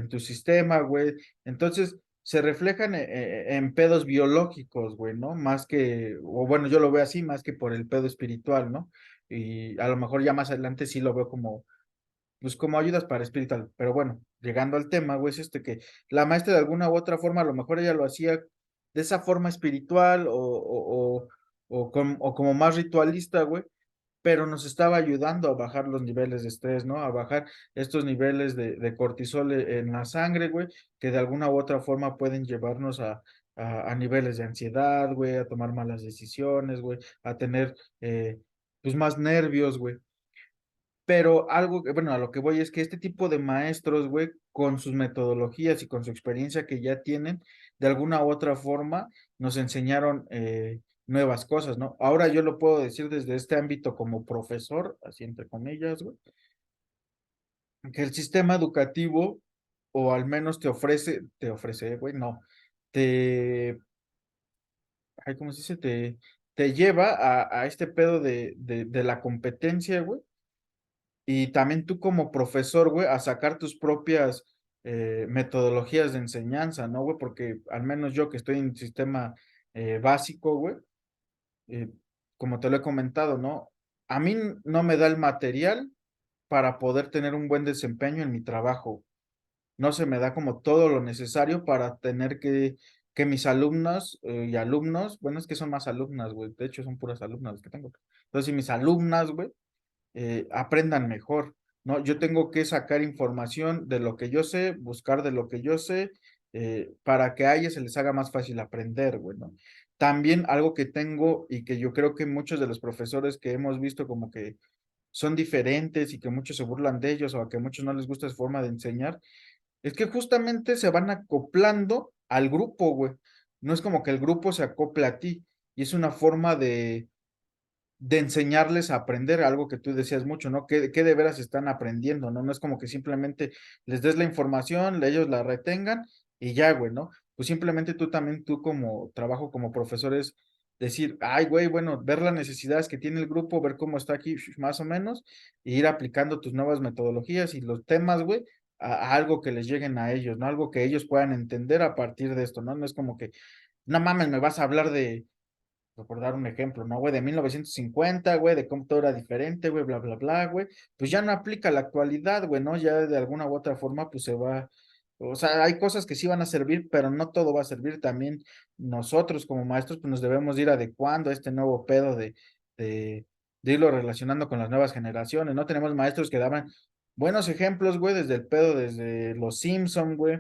tu sistema, güey. Entonces, se reflejan en pedos biológicos, güey, ¿no? Más que, o bueno, yo lo veo así, más que por el pedo espiritual, ¿no? Y a lo mejor ya más adelante sí lo veo como, pues como ayudas para espiritual. Pero bueno, llegando al tema, güey, es que la maestra de alguna u otra forma, a lo mejor ella lo hacía de esa forma espiritual o como más ritualista, güey, pero nos estaba ayudando a bajar los niveles de estrés, ¿no? A bajar estos niveles de cortisol en la sangre, güey, que de alguna u otra forma pueden llevarnos a niveles de ansiedad, güey, a tomar malas decisiones, güey, a tener, pues, más nervios, güey. Pero algo, bueno, a lo que voy es que este tipo de maestros, güey, con sus metodologías y con su experiencia que ya tienen, de alguna u otra forma nos enseñaron nuevas cosas, ¿no? Ahora yo lo puedo decir desde este ámbito como profesor, así entre comillas, güey, que el sistema educativo, o al menos te ofrece, güey, no, te, ay, ¿cómo se dice? Te lleva a este pedo de la competencia, güey, y también tú como profesor, güey, a sacar tus propias metodologías de enseñanza, ¿no, güey? Porque al menos yo que estoy en el sistema básico, güey, eh, como te lo he comentado, ¿no? A mí no me da el material para poder tener un buen desempeño en mi trabajo. No se me da como todo lo necesario para tener que mis alumnos y alumnos, bueno, es que son más alumnas, güey, de hecho son puras alumnas las que tengo. Entonces, si mis alumnas, güey, aprendan mejor, ¿no? Yo tengo que sacar información de lo que yo sé, buscar de lo que yo sé, para que a ellas se les haga más fácil aprender, güey, ¿no? También algo que tengo y que yo creo que muchos de los profesores que hemos visto como que son diferentes y que muchos se burlan de ellos o a que a muchos no les gusta su forma de enseñar, es que justamente se van acoplando al grupo, güey. No es como que el grupo se acople a ti y es una forma de enseñarles a aprender algo que tú decías mucho, ¿no? ¿Qué de veras están aprendiendo, ¿no? No es como que simplemente les des la información, ellos la retengan y ya, güey, ¿no? Pues simplemente tú también, tú como trabajo como profesor es decir, ay, güey, bueno, ver las necesidades que tiene el grupo, ver cómo está aquí más o menos, e ir aplicando tus nuevas metodologías y los temas, güey, a algo que les lleguen a ellos, ¿no? Algo que ellos puedan entender a partir de esto, ¿no? No es como que, no mames, me vas a hablar por dar un ejemplo, ¿no, güey? De 1950, güey, de cómo todo era diferente, güey, bla, bla, bla, güey. Pues ya no aplica la actualidad, güey, ¿no? Ya de alguna u otra forma, pues se va. O sea, hay cosas que sí van a servir, pero no todo va a servir. También nosotros como maestros, pues nos debemos ir adecuando a este nuevo pedo de, de irlo relacionando con las nuevas generaciones, ¿no? Tenemos maestros que daban buenos ejemplos, güey, desde el pedo, desde los Simpson, güey,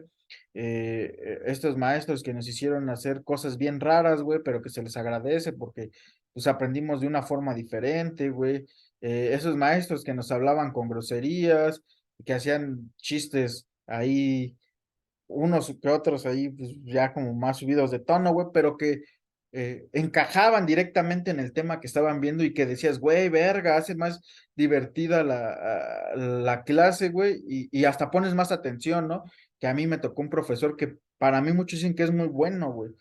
estos maestros que nos hicieron hacer cosas bien raras, güey, pero que se les agradece porque pues aprendimos de una forma diferente, güey. Esos maestros que nos hablaban con groserías, que hacían chistes ahí, unos que otros ahí, pues ya como más subidos de tono, güey, pero que encajaban directamente en el tema que estaban viendo y que decías, güey, verga, hace más divertida la clase, güey, y hasta pones más atención, ¿no? Que a mí me tocó un profesor que para mí muchos dicen que es muy bueno, güey.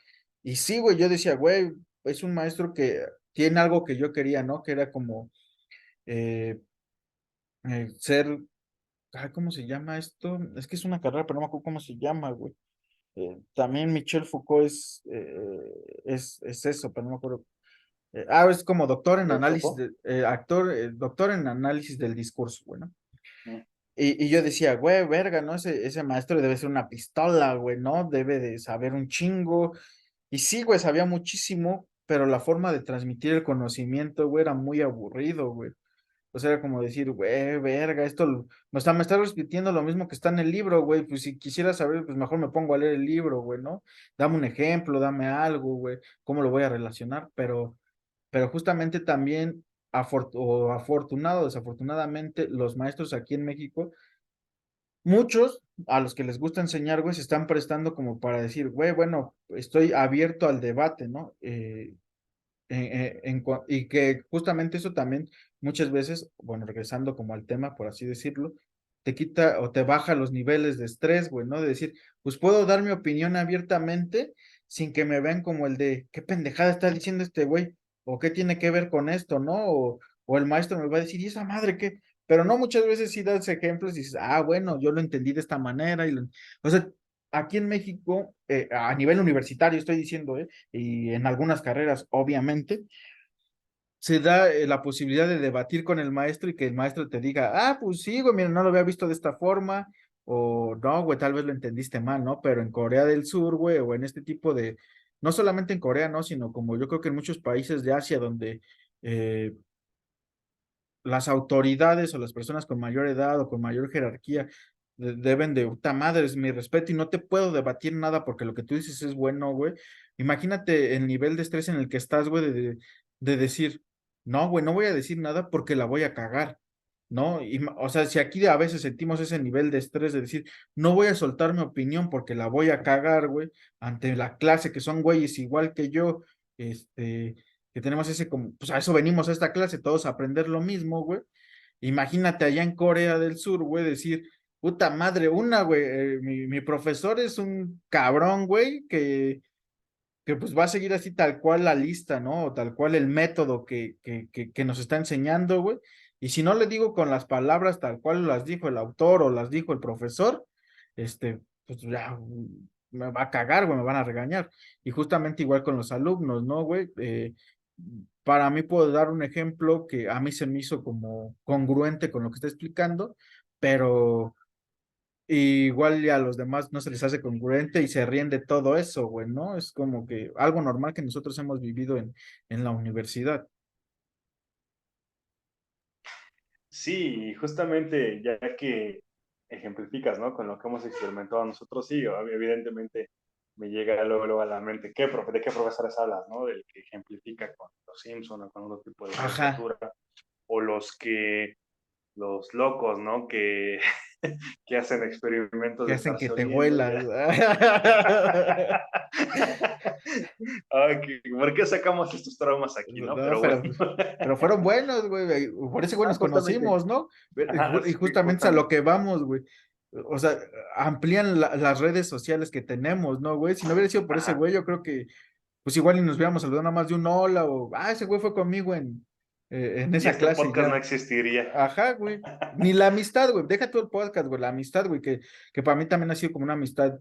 Y sí, güey, yo decía, güey, es un maestro que tiene algo que yo quería, ¿no? Que era como eh, ser, ay, ¿cómo se llama esto? Es que es una carrera, pero no me acuerdo cómo se llama, güey. También Michel Foucault es eso, pero no me acuerdo. Es como doctor en ¿Michel análisis Foucault? doctor en análisis del discurso, bueno. Mm. Y yo decía, güey, verga, ¿no? Ese maestro debe ser una pistola, güey, ¿no? Debe de saber un chingo. Y sí, güey, sabía muchísimo, pero la forma de transmitir el conocimiento, güey, era muy aburrido, güey. O sea, era como decir, güey, verga, me está repitiendo lo mismo que está en el libro, güey. Pues si quisiera saber, pues mejor me pongo a leer el libro, güey, ¿no? Dame un ejemplo, dame algo, güey, cómo lo voy a relacionar, pero justamente también, o afortunado o desafortunadamente, los maestros aquí en México, muchos a los que les gusta enseñar, güey, se están prestando como para decir, güey, bueno, estoy abierto al debate, ¿no? Y que justamente eso también muchas veces, bueno, regresando como al tema, por así decirlo, te quita o te baja los niveles de estrés, güey, ¿no? De decir, pues puedo dar mi opinión abiertamente sin que me vean como el de, ¿qué pendejada está diciendo este güey? ¿O qué tiene que ver con esto, no? O el maestro me va a decir, ¿y esa madre qué? Pero no, muchas veces sí das ejemplos y dices, ah, bueno, yo lo entendí de esta manera. O sea, aquí en México, a nivel universitario estoy diciendo, y en algunas carreras, obviamente, se da la posibilidad de debatir con el maestro y que el maestro te diga, ah, pues sí, güey, mira, no lo había visto de esta forma, o no, güey, tal vez lo entendiste mal, ¿no? Pero en Corea del Sur, güey, o en este tipo de, no solamente en Corea, ¿no? Sino como yo creo que en muchos países de Asia donde eh, las autoridades o las personas con mayor edad o con mayor jerarquía deben de, puta madre, es mi respeto y no te puedo debatir nada porque lo que tú dices es bueno, güey. Imagínate el nivel de estrés en el que estás, güey, de decir, no, güey, no voy a decir nada porque la voy a cagar, ¿no? Y, o sea, si aquí a veces sentimos ese nivel de estrés de decir, no voy a soltar mi opinión porque la voy a cagar, güey, ante la clase que son güeyes igual que yo, este que tenemos ese como, pues a eso venimos a esta clase, todos a aprender lo mismo, güey. Imagínate allá en Corea del Sur, güey, decir, puta madre, güey, mi profesor es un cabrón, güey, que pues va a seguir así tal cual la lista, ¿no? O tal cual el método que nos está enseñando, güey. Y si no le digo con las palabras tal cual las dijo el autor o las dijo el profesor, pues ya me va a cagar, güey, me van a regañar. Y justamente igual con los alumnos, ¿no, güey? Para mí puedo dar un ejemplo que a mí se me hizo como congruente con lo que está explicando, pero y igual ya a los demás no se les hace congruente y se ríen de todo eso, güey, ¿no? Es como que algo normal que nosotros hemos vivido en la universidad. Sí, justamente ya que ejemplificas, ¿no? Con lo que hemos experimentado nosotros, sí, evidentemente me llega luego a la mente, ¿de qué profesores hablas, no? Del que ejemplifica con los Simpson o con otro tipo de Ajá, caricatura, o los locos, ¿no? Que hacen experimentos que de hacen que estarse te oliendo huelas. ya. Ay, ¿por qué sacamos estos traumas aquí, no? No, Pero bueno. pero fueron buenos, güey. Por eso, güey, Ah, nos justamente. conocimos, ¿no? Ajá, Y sí, justamente es a lo justamente. que vamos, güey. O sea, amplían las redes sociales que tenemos, ¿no, güey? Si no hubiera sido por ese Ajá. güey, yo creo que pues igual y nos hubiéramos saludado nada más de un hola o, ese güey fue conmigo en Y esa este clase y podcast no ya. existiría. Ajá, güey. Ni la amistad, güey. Deja todo el podcast, güey. La amistad, güey, que para mí también ha sido como una amistad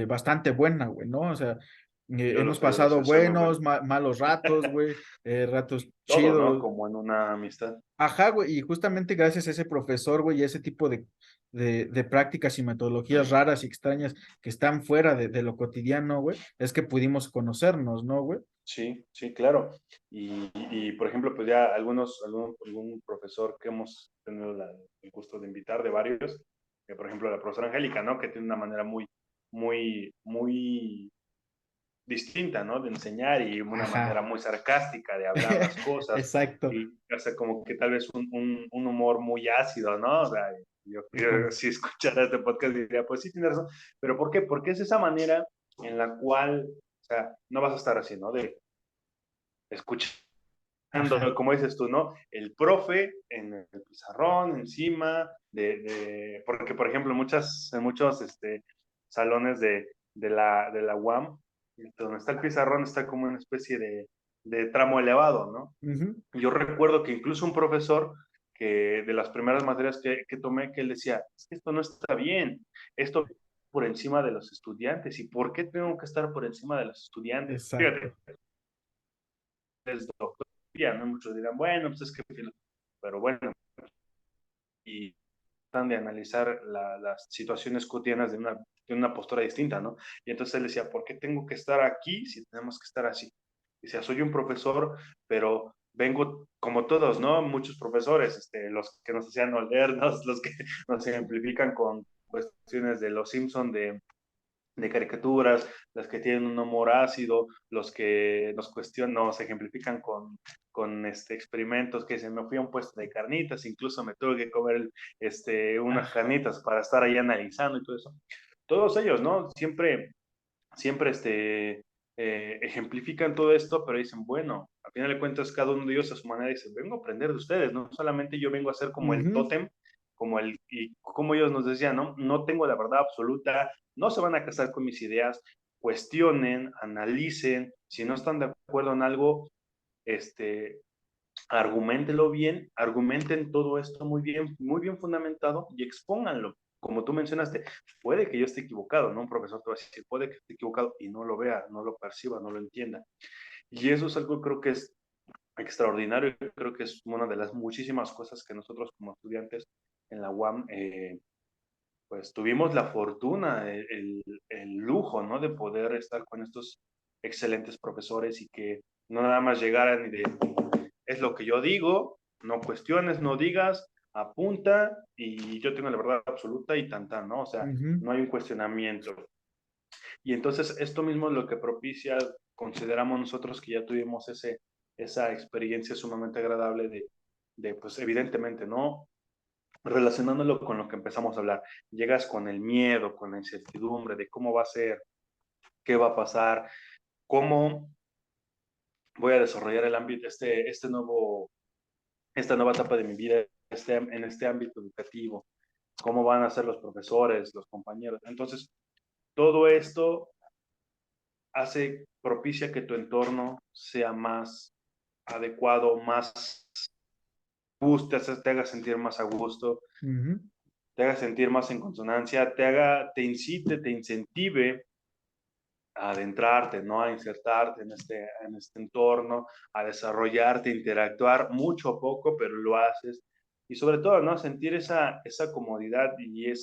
bastante buena, güey, ¿no? O sea, Yo lo hemos sé, yo lo pasado sé, soy muy buenos, bueno. malos ratos, güey, ratos Todo, ¿no? chidos. Como en una amistad. Ajá, güey, y justamente gracias a ese profesor, güey, y a ese tipo de prácticas y metodologías raras y extrañas que están fuera de lo cotidiano, güey, es que pudimos conocernos, ¿no, güey? Sí, sí, claro. Por ejemplo, pues ya algún profesor que hemos tenido el gusto de invitar de varios, por ejemplo, la profesora Angélica, ¿no? Que tiene una manera muy distinta, ¿no? De enseñar y una manera Ajá. muy sarcástica de hablar las cosas Exacto. y hace como que tal vez un humor muy ácido, ¿no? O sea, yo si escuchara este podcast diría, pues sí, tienes razón, pero ¿por qué? Porque es esa manera en la cual, o sea, no vas a estar así, ¿no? De escuchando, Ajá. como dices tú, ¿no? El profe en el pizarrón, encima, porque por ejemplo, en muchos salones de la UAM, donde está el pizarrón, está como una especie de tramo elevado, ¿no? Ujú. Yo recuerdo que incluso un profesor que de las primeras materias que tomé, que él decía, es que esto no está bien, esto por encima de los estudiantes, ¿y por qué tengo que estar por encima de los estudiantes? Exacto. Fíjate, es doctoría, ¿no? Muchos dirán, bueno, pues es que, pero bueno, y tratan de analizar las situaciones cotidianas de una postura distinta, ¿no? Y entonces él decía, ¿por qué tengo que estar aquí si tenemos que estar así? Decía, soy un profesor, pero vengo como todos, ¿no? Muchos profesores, los que nos hacían olernos, los que nos ejemplifican con cuestiones de los Simpson, de caricaturas, las que tienen un humor ácido, los que nos cuestionan, nos ejemplifican con experimentos que se me fui a un puesto de carnitas, incluso me tuve que comer unas Ah, carnitas para estar ahí analizando y todo eso. Todos ellos, ¿no? Siempre ejemplifican todo esto, pero dicen, bueno, a final de cuentas cada uno de ellos a su manera dice, vengo a aprender de ustedes, no solamente yo vengo a ser como el ujú. tótem, y como ellos nos decían, ¿no? No tengo la verdad absoluta, no se van a casar con mis ideas, cuestionen, analicen, si no están de acuerdo en algo, este, argumentenlo bien, argumenten todo esto muy bien fundamentado y expónganlo. como tú mencionaste, puede que yo esté equivocado, ¿no? Un profesor te va a decir, puede que esté equivocado y no lo vea, no lo perciba, no lo entienda. Y eso es algo creo que es extraordinario, creo que es una de las muchísimas cosas que nosotros como estudiantes en la UAM, pues tuvimos la fortuna, el lujo, ¿no? De poder estar con estos excelentes profesores y que no nada más llegaran y de, es lo que yo digo, no cuestiones, no digas, apunta y yo tengo la verdad absoluta y tan, ¿no? O sea, Ujú, no hay un cuestionamiento. Y entonces esto mismo es lo que propicia, consideramos nosotros que ya tuvimos esa experiencia sumamente agradable de, pues evidentemente, ¿no? Relacionándolo con lo que empezamos a hablar, llegas con el miedo, con la incertidumbre de cómo va a ser, qué va a pasar, cómo voy a desarrollar el ámbito, esta nueva etapa de mi vida en este ámbito educativo, cómo van a ser los profesores, los compañeros. Entonces, todo esto propicia que tu entorno sea más adecuado, más gusto, te haga sentir más a gusto, ujú. te haga sentir más en consonancia, te incite, te incentive a adentrarte, ¿no? A insertarte en este entorno, a desarrollarte, interactuar mucho a poco, pero lo haces. Y sobre todo, ¿no? Sentir esa comodidad y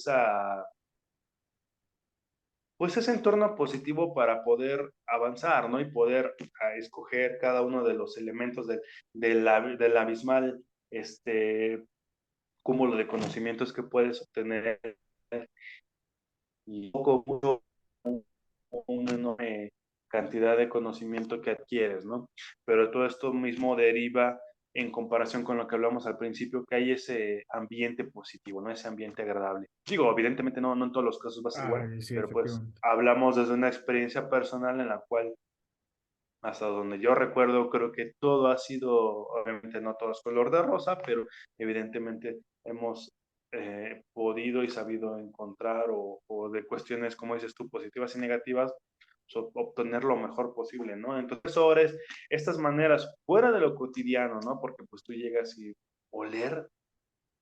pues ese entorno positivo para poder avanzar, ¿no? Y poder escoger cada uno de los elementos del abismal, cúmulo de conocimientos que puedes obtener y poco, mucho, una enorme cantidad de conocimiento que adquieres, ¿no? Pero todo esto mismo deriva en comparación con lo que hablamos al principio, que hay ese ambiente positivo, ¿no? Ese ambiente agradable. Digo, evidentemente no en todos los casos va a ser igual, Ah, sí, pero pues efectivamente. hablamos desde una experiencia personal en la cual, hasta donde yo recuerdo, creo que todo ha sido, obviamente no todo es color de rosa, pero evidentemente hemos podido y sabido encontrar o de cuestiones, como dices tú, positivas y negativas, obtener lo mejor posible, ¿no? Entonces, estas maneras fuera de lo cotidiano, ¿no? Porque pues tú llegas y oler,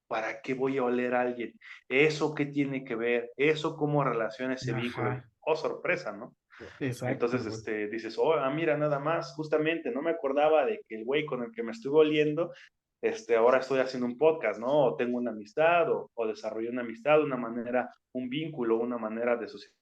¿para qué voy a oler a alguien? ¿Eso qué tiene que ver? ¿Eso cómo relaciona ese vínculo? Ajá, Oh, sorpresa, ¿no? exacto, Entonces, güey. dices, oh, mira, nada más, justamente, no me acordaba de que el güey con el que me estuve oliendo, ahora estoy haciendo un podcast, ¿no? O tengo una amistad, o desarrollé una amistad, una manera, un vínculo, una manera de socializar